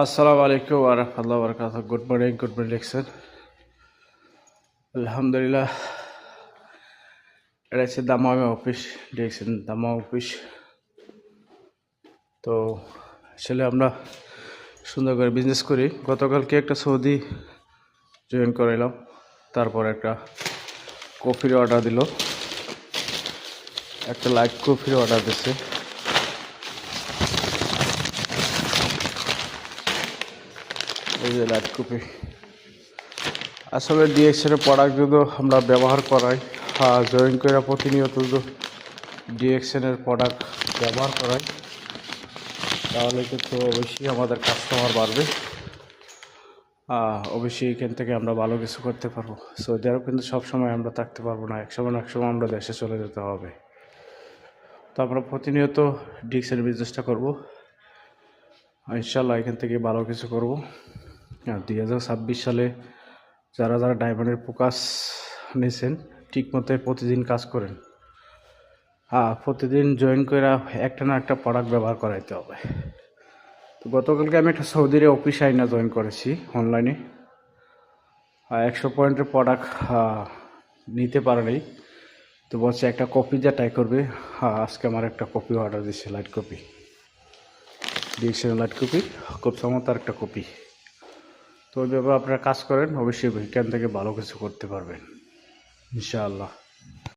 আসসালামু আলাইকুম ওয়া রাহমাতুল্লাহি ওয়া বারাকাতুহু। গুড মর্নিং লিখছেন। আলহামদুলিল্লাহ, এটা হচ্ছে দামামে অফিস, দেখছেন দামাম অফিস। তো আসলে আমরা সুন্দর করে বিজনেস করি। গতকালকে একটা সৌদি জয়েন করাইলাম, তারপর একটা কফির অর্ডার দিল, একটা লাইট কফির অর্ডার দিচ্ছে। এই যে লাইট কফি, আসলে ডিএক্সের প্রোডাক্ট যদি আমরা ব্যবহার করাই, জয়েন করে প্রতিনিয়ত ডিএক্সেনের প্রোডাক্ট ব্যবহার করাই, তাহলে কিন্তু অবশ্যই আমাদের কাস্টমার বাড়বে। অবশ্যই এখান থেকে আমরা ভালো কিছু করতে পারবো। সৌদি আরব কিন্তু সবসময় আমরা থাকতে পারবো না, একসময় আমরা দেশে চলে যেতে হবে। তো আমরা প্রতিনিয়ত ডিএক্সের বিজনেসটা করবো, ইনশাল্লাহ এখান থেকে ভালো কিছু করবো। 2026 সালে যারা ডায়মন্ডের ফোকাস নিয়েছেন, ঠিক মতো প্রতিদিন কাজ করেন। প্রতিদিন জয়েন করে একটা না একটা প্রোডাক্ট ব্যবহার করাইতে হবে। তো গতকালকে আমি একটা সৌদির অফিস আইনা জয়েন করেছি অনলাইনে। 100 পয়েন্টের প্রোডাক্ট নিতে পারেনি, তো বলছে একটা কপি যা ট্রাই করবে। আজকে আমার একটা কপি অর্ডার দিচ্ছে, লাইট কপি, ডিএক্সের লাইট কপি, খুব চমৎকার একটা কপি। তো ওইভাবে আপনারা কাজ করেন, অবশ্যই এখান থেকে ভালো কিছু করতে পারবেন ইনশাআল্লাহ।